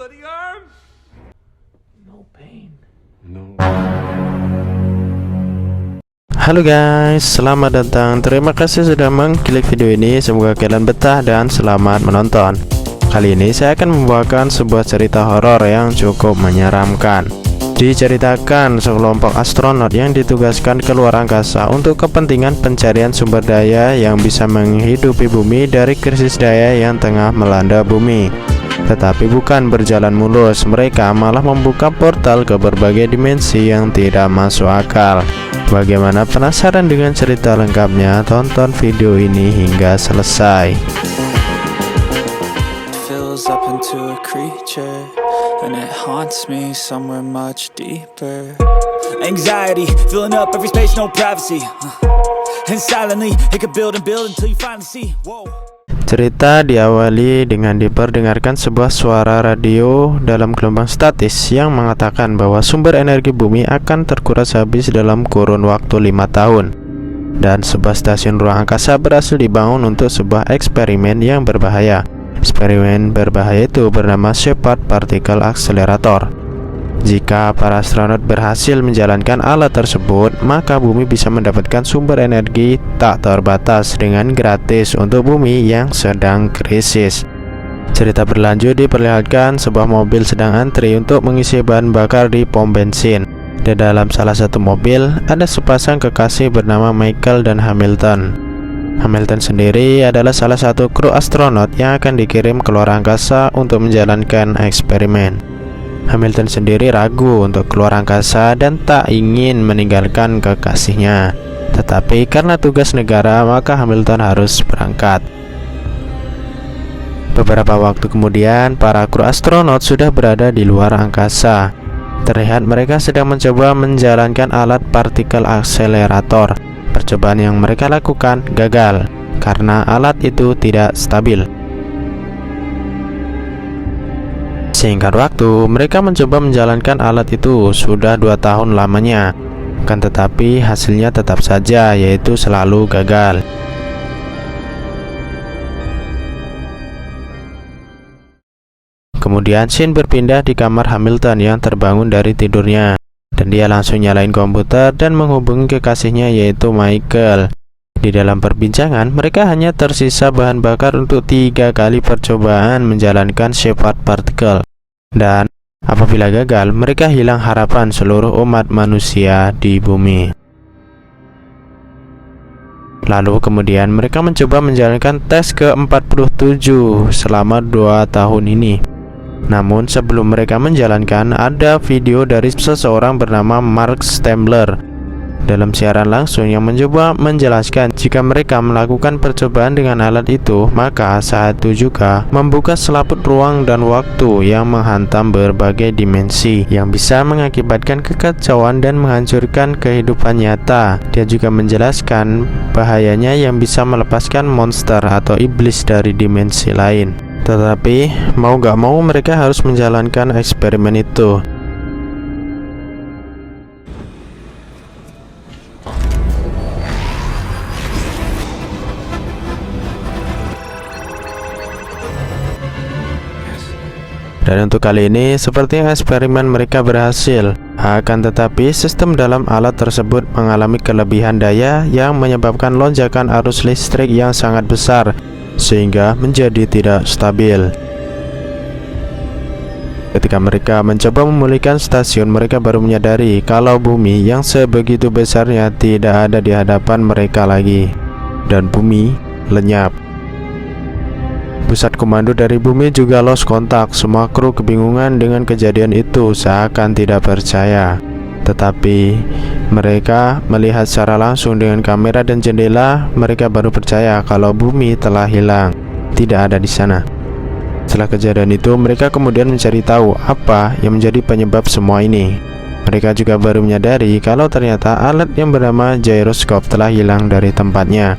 bloody arm? No pain. No. Halo guys, selamat datang. Terima kasih sudah mengklik video ini. Semoga kalian betah dan selamat menonton. Kali ini saya akan membawakan sebuah cerita horor yang cukup menyeramkan. Diceritakan sekelompok astronot yang ditugaskan ke luar angkasa untuk kepentingan pencarian sumber daya yang bisa menghidupi bumi dari krisis daya yang tengah melanda bumi. Tetapi bukan berjalan mulus, mereka malah membuka portal ke berbagai dimensi yang tidak masuk akal. Bagaimana penasaran dengan cerita lengkapnya? Tonton video ini hingga selesai. Up into a creature, and it haunts me somewhere much deeper. Anxiety filling up every space, no privacy, and silently it could build and build until you finally see. Whoa. Cerita diawali dengan diperdengarkan sebuah suara radio dalam gelombang statis yang mengatakan bahwa sumber energi bumi akan terkuras habis dalam kurun waktu 5 tahun. Dan sebuah stasiun ruang angkasa berhasil dibangun untuk sebuah eksperimen yang berbahaya. Eksperimen berbahaya itu bernama Shepard Particle Accelerator. Jika para astronot berhasil menjalankan alat tersebut, maka bumi bisa mendapatkan sumber energi tak terbatas dengan gratis untuk bumi yang sedang krisis. Cerita berlanjut diperlihatkan sebuah mobil sedang antri untuk mengisi bahan bakar di pom bensin. Di dalam salah satu mobil ada sepasang kekasih bernama Michael dan Hamilton. Hamilton sendiri adalah salah satu kru astronot yang akan dikirim ke luar angkasa untuk menjalankan eksperimen. Hamilton sendiri ragu untuk keluar angkasa dan tak ingin meninggalkan kekasihnya. Tetapi karena tugas negara, maka Hamilton harus berangkat. Beberapa waktu kemudian, para kru astronot sudah berada di luar angkasa. Terlihat mereka sedang mencoba menjalankan alat partikel accelerator. Percobaan yang mereka lakukan gagal karena alat itu tidak stabil. Singkat waktu, mereka mencoba menjalankan alat itu sudah 2 tahun lamanya. Kan tetapi hasilnya tetap saja, yaitu selalu gagal. Kemudian scene berpindah di kamar Hamilton yang terbangun dari tidurnya. Dan dia langsung nyalain komputer dan menghubungi kekasihnya, yaitu Michael. Di dalam perbincangan, mereka hanya tersisa bahan bakar untuk 3 kali percobaan menjalankan Shepard Particle. Dan apabila gagal, mereka hilang harapan seluruh umat manusia di bumi. Lalu kemudian mereka mencoba menjalankan tes ke-47 selama 2 tahun ini. Namun sebelum mereka menjalankan, ada video dari seseorang bernama Mark Stambler dalam siaran langsung yang mencoba menjelaskan jika mereka melakukan percobaan dengan alat itu, maka saat itu juga membuka selaput ruang dan waktu yang menghantam berbagai dimensi yang bisa mengakibatkan kekacauan dan menghancurkan kehidupan nyata. Dia juga menjelaskan bahayanya yang bisa melepaskan monster atau iblis dari dimensi lain. Tetapi mau gak mau mereka harus menjalankan eksperimen itu. Dan untuk kali ini sepertinya eksperimen mereka berhasil. Akan tetapi sistem dalam alat tersebut mengalami kelebihan daya yang menyebabkan lonjakan arus listrik yang sangat besar, sehingga menjadi tidak stabil. Ketika mereka mencoba memulihkan stasiun, mereka baru menyadari kalau bumi yang sebegitu besarnya tidak ada di hadapan mereka lagi, dan bumi lenyap. Pusat komando dari bumi juga lost kontak. Semua kru kebingungan dengan kejadian itu, seakan tidak percaya. Tetapi mereka melihat secara langsung dengan kamera dan jendela, mereka baru percaya kalau bumi telah hilang, tidak ada di sana. Setelah kejadian itu, mereka kemudian mencari tahu apa yang menjadi penyebab semua ini. Mereka juga baru menyadari kalau ternyata alat yang bernama gyroscope telah hilang dari tempatnya.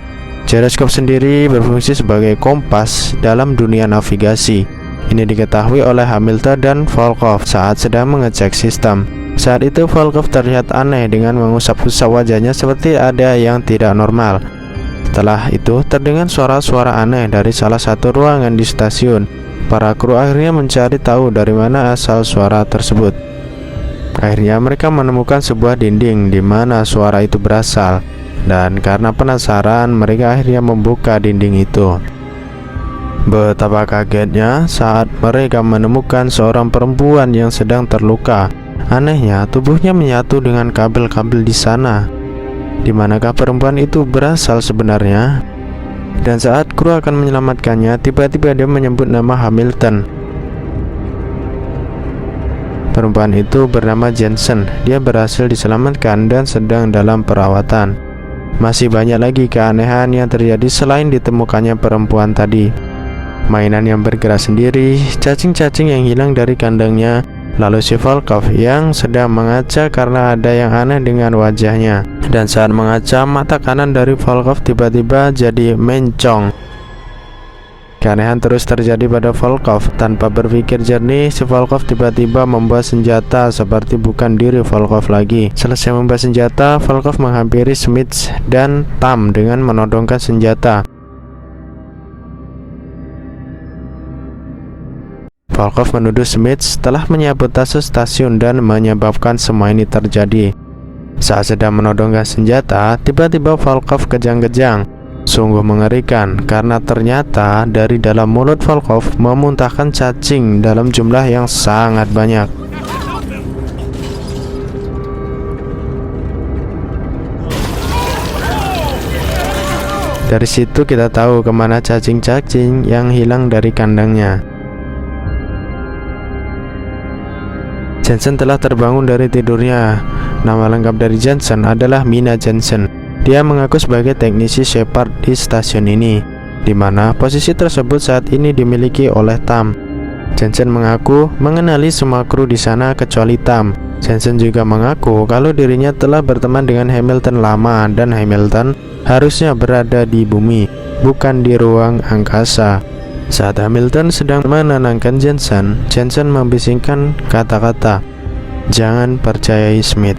Gyroscope sendiri berfungsi sebagai kompas dalam dunia navigasi. Ini diketahui oleh Hamilton dan Volkov saat sedang mengecek sistem. Saat itu Volkov terlihat aneh dengan mengusap-usap wajahnya seperti ada yang tidak normal. Setelah itu terdengar suara-suara aneh dari salah satu ruangan di stasiun. Para kru akhirnya mencari tahu dari mana asal suara tersebut. Akhirnya mereka menemukan sebuah dinding di mana suara itu berasal, dan karena penasaran mereka akhirnya membuka dinding itu. Betapa kagetnya saat mereka menemukan seorang perempuan yang sedang terluka. Anehnya, tubuhnya menyatu dengan kabel-kabel di sana. Di manakah perempuan itu berasal sebenarnya? Dan saat kru akan menyelamatkannya, tiba-tiba dia menyebut nama Hamilton. Perempuan itu bernama Jensen. Dia berhasil diselamatkan dan sedang dalam perawatan. Masih banyak lagi keanehan yang terjadi selain ditemukannya perempuan tadi. Mainan yang bergerak sendiri, cacing-cacing yang hilang dari kandangnya, lalu si Volkov yang sedang mengaca karena ada yang aneh dengan wajahnya. Dan saat mengaca, mata kanan dari Volkov tiba-tiba jadi mencong. Keanehan terus terjadi pada Volkov. Tanpa berpikir jernih, si Volkov tiba-tiba membuat senjata seperti bukan diri Volkov lagi. Selesai membuat senjata, Volkov menghampiri Smith dan Tam dengan menodongkan senjata. Volkov menuduh Smith telah menyabotase stasiun dan menyebabkan semua ini terjadi. Saat sedang menodongkan senjata, tiba-tiba Volkov kejang-kejang. Sungguh mengerikan karena ternyata dari dalam mulut Volkov memuntahkan cacing dalam jumlah yang sangat banyak. Dari situ kita tahu kemana cacing-cacing yang hilang dari kandangnya. Jensen telah terbangun dari tidurnya. Nama lengkap dari Jensen adalah Mina Jensen. Dia mengaku sebagai teknisi Shepard di stasiun ini, di mana posisi tersebut saat ini dimiliki oleh Tam. Jensen mengaku mengenali semua kru di sana kecuali Tam. Jensen juga mengaku kalau dirinya telah berteman dengan Hamilton lama dan Hamilton harusnya berada di bumi, bukan di ruang angkasa. Saat Hamilton sedang menenangkan Jensen, Jensen membisikkan kata-kata, "Jangan percayai Smith,"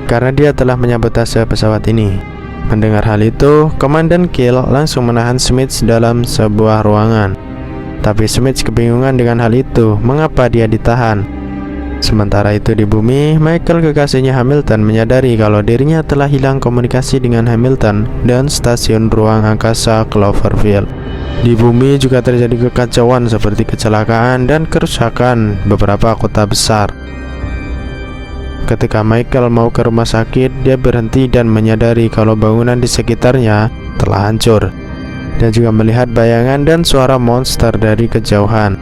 karena dia telah menyabotase pesawat ini. Mendengar hal itu, Komandan Kill langsung menahan Smith dalam sebuah ruangan. Tapi Smith kebingungan dengan hal itu, mengapa dia ditahan. Sementara itu di bumi, Michael kekasihnya Hamilton menyadari kalau dirinya telah hilang komunikasi dengan Hamilton dan stasiun ruang angkasa Cloverfield. Di bumi juga terjadi kekacauan seperti kecelakaan dan kerusakan beberapa kota besar. Ketika Michael mau ke rumah sakit, dia berhenti dan menyadari kalau bangunan di sekitarnya telah hancur. Dia juga melihat bayangan dan suara monster dari kejauhan.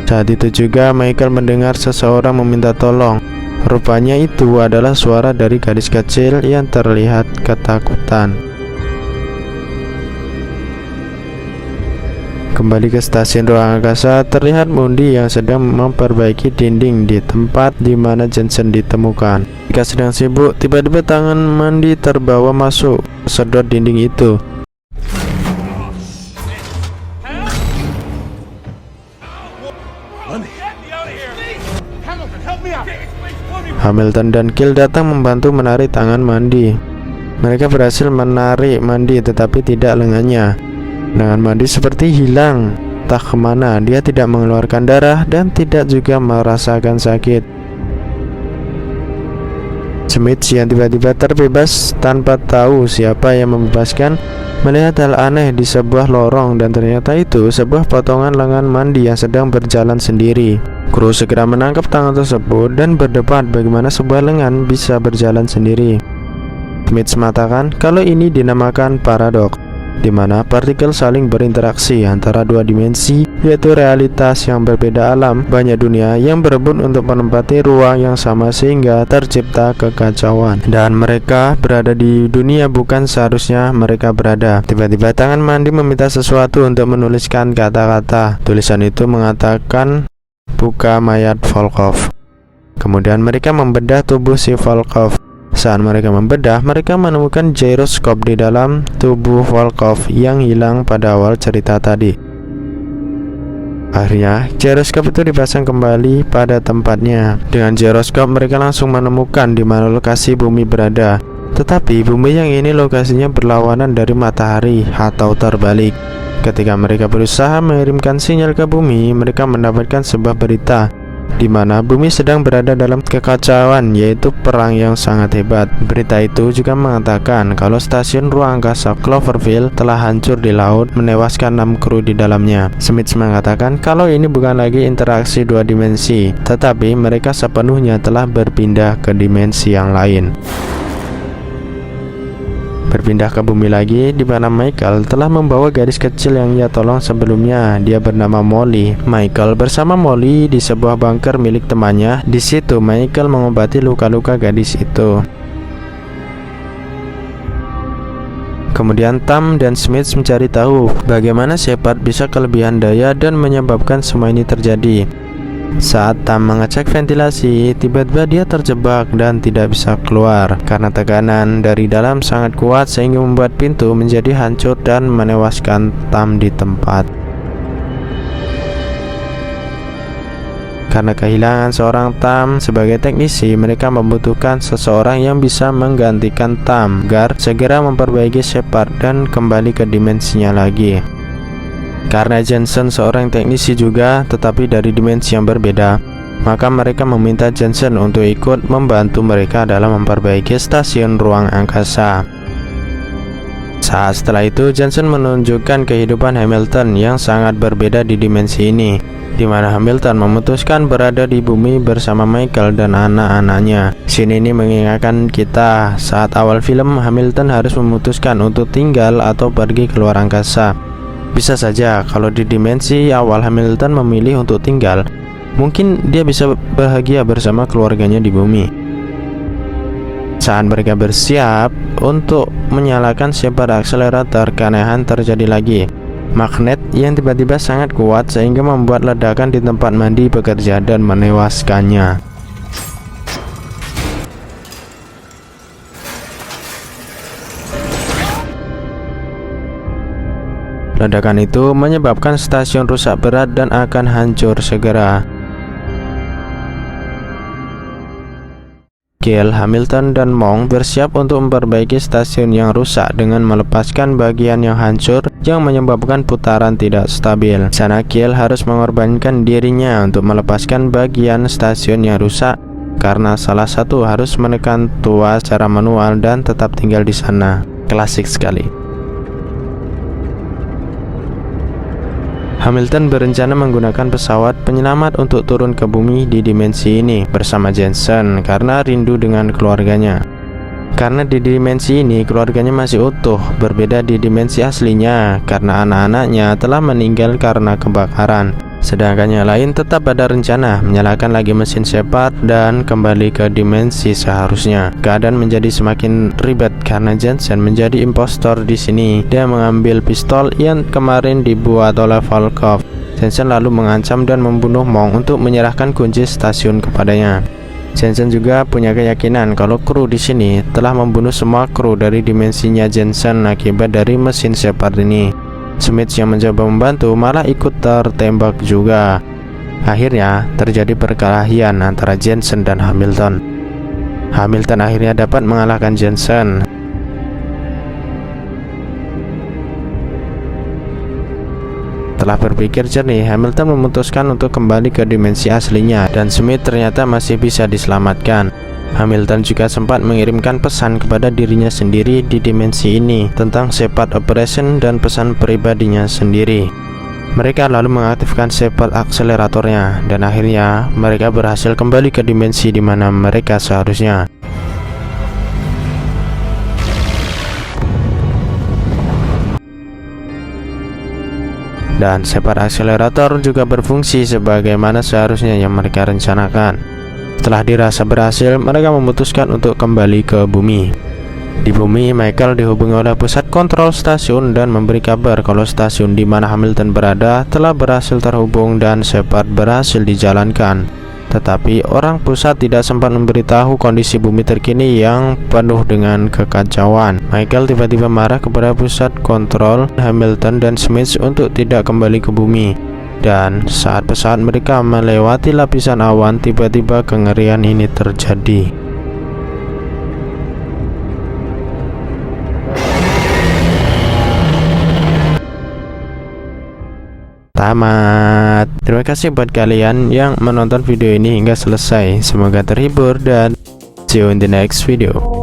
Saat itu juga Michael mendengar seseorang meminta tolong. Rupanya itu adalah suara dari gadis kecil yang terlihat ketakutan. Kembali ke stasiun ruang angkasa, terlihat Mundi yang sedang memperbaiki dinding di tempat di mana Jensen ditemukan. Jika sedang sibuk, tiba-tiba tangan Mundi terbawa masuk sedot dinding itu. Hamilton dan Kill datang membantu menarik tangan Mundi. Mereka berhasil menarik Mundi tetapi tidak lengannya. Lengan Mundi seperti hilang, entah kemana. Dia tidak mengeluarkan darah dan tidak juga merasakan sakit. Smith yang tiba-tiba terbebas tanpa tahu siapa yang membebaskan, melihat hal aneh di sebuah lorong dan ternyata itu sebuah potongan lengan Mundi yang sedang berjalan sendiri. Kru segera menangkap tangan tersebut dan berdebat bagaimana sebuah lengan bisa berjalan sendiri. Smith mengatakan kalau ini dinamakan paradoks, di mana partikel saling berinteraksi antara dua dimensi, yaitu realitas yang berbeda alam, banyak dunia yang berebut untuk menempati ruang yang sama sehingga tercipta kekacauan. Dan mereka berada di dunia bukan seharusnya mereka berada. Tiba-tiba tangan Mundi meminta sesuatu untuk menuliskan kata-kata. Tulisan itu mengatakan, "Buka mayat Volkov." Kemudian mereka membedah tubuh si Volkov. Saat mereka membedah, mereka menemukan gyroskop di dalam tubuh Volkov yang hilang pada awal cerita tadi. Akhirnya, gyroskop itu dipasang kembali pada tempatnya. Dengan gyroskop, mereka langsung menemukan di mana lokasi bumi berada. Tetapi bumi yang ini lokasinya berlawanan dari matahari atau terbalik. Ketika mereka berusaha mengirimkan sinyal ke bumi, mereka mendapatkan sebuah berita di mana bumi sedang berada dalam kekacauan, yaitu perang yang sangat hebat. Berita itu juga mengatakan kalau stasiun ruang angkasa Cloverfield telah hancur di laut, menewaskan 6 kru di dalamnya. Smith mengatakan kalau ini bukan lagi interaksi 2 dimensi, tetapi mereka sepenuhnya telah berpindah ke dimensi yang lain. Berpindah ke bumi lagi, di mana Michael telah membawa gadis kecil yang ia tolong sebelumnya. Dia bernama Molly. Michael bersama Molly di sebuah bunker milik temannya. Di situ Michael mengobati luka-luka gadis itu. Kemudian Tam dan Smith mencari tahu bagaimana Shepard bisa kelebihan daya dan menyebabkan semua ini terjadi. Saat Tam mengecek ventilasi, tiba-tiba dia terjebak dan tidak bisa keluar karena tekanan dari dalam sangat kuat sehingga membuat pintu menjadi hancur dan menewaskan Tam di tempat. Karena kehilangan seorang Tam sebagai teknisi, mereka membutuhkan seseorang yang bisa menggantikan Tam agar segera memperbaiki Shepard dan kembali ke dimensinya lagi. Karena Jensen seorang teknisi juga, tetapi dari dimensi yang berbeda, maka mereka meminta Jensen untuk ikut membantu mereka dalam memperbaiki stasiun ruang angkasa. Saat setelah itu, Jensen menunjukkan kehidupan Hamilton yang sangat berbeda di dimensi ini, di mana Hamilton memutuskan berada di bumi bersama Michael dan anak-anaknya. Scene ini mengingatkan kita saat awal film Hamilton harus memutuskan untuk tinggal atau pergi ke luar angkasa. Bisa saja kalau di dimensi awal Hamilton memilih untuk tinggal, mungkin dia bisa bahagia bersama keluarganya di bumi. Saat mereka bersiap untuk menyalakan Shepard accelerator, keanehan terjadi lagi. Magnet yang tiba-tiba sangat kuat sehingga membuat ledakan di tempat mandi bekerja dan menewaskannya. Ledakan itu menyebabkan stasiun rusak berat dan akan hancur segera. Gale, Hamilton, dan Monk bersiap untuk memperbaiki stasiun yang rusak dengan melepaskan bagian yang hancur yang menyebabkan putaran tidak stabil. Di sana Gale harus mengorbankan dirinya untuk melepaskan bagian stasiun yang rusak karena salah satu harus menekan tuas secara manual dan tetap tinggal di sana. Klasik sekali. Hamilton berencana menggunakan pesawat penyelamat untuk turun ke bumi di dimensi ini bersama Jensen karena rindu dengan keluarganya. Karena di dimensi ini keluarganya masih utuh, berbeda di dimensi aslinya karena anak-anaknya telah meninggal karena kebakaran. Sedangkan yang lain tetap ada rencana menyalakan lagi mesin Shepard dan kembali ke dimensi seharusnya. Keadaan menjadi semakin ribet karena Jensen menjadi impostor di sini. Dia mengambil pistol yang kemarin dibuat oleh Volkov. Jensen lalu mengancam dan membunuh Monk untuk menyerahkan kunci stasiun kepadanya. Jensen juga punya keyakinan kalau kru di sini telah membunuh semua kru dari dimensinya Jensen akibat dari mesin Shepard ini. Smith yang mencoba membantu malah ikut tertembak juga. Akhirnya terjadi perkelahian antara Jensen dan Hamilton. Hamilton akhirnya dapat mengalahkan Jensen. Setelah berpikir jernih, Hamilton memutuskan untuk kembali ke dimensi aslinya dan Smith ternyata masih bisa diselamatkan. Hamilton juga sempat mengirimkan pesan kepada dirinya sendiri di dimensi ini tentang Shepard Operation dan pesan pribadinya sendiri. Mereka lalu mengaktifkan Shepard akseleratornya dan akhirnya mereka berhasil kembali ke dimensi di mana mereka seharusnya. Dan Shepard akselerator juga berfungsi sebagaimana seharusnya yang mereka rencanakan. Setelah dirasa berhasil, mereka memutuskan untuk kembali ke bumi. Di bumi, Michael dihubungi oleh pusat kontrol stasiun dan memberi kabar kalau stasiun di mana Hamilton berada telah berhasil terhubung dan Shepard berhasil dijalankan. Tetapi orang pusat tidak sempat memberitahu kondisi bumi terkini yang penuh dengan kekacauan. Michael tiba-tiba marah kepada pusat kontrol Hamilton dan Smith untuk tidak kembali ke bumi. Dan saat pesawat mereka melewati lapisan awan, tiba-tiba kengerian ini terjadi. tamat. Terima kasih buat kalian yang menonton video ini hingga selesai. Semoga terhibur dan see you in the next video.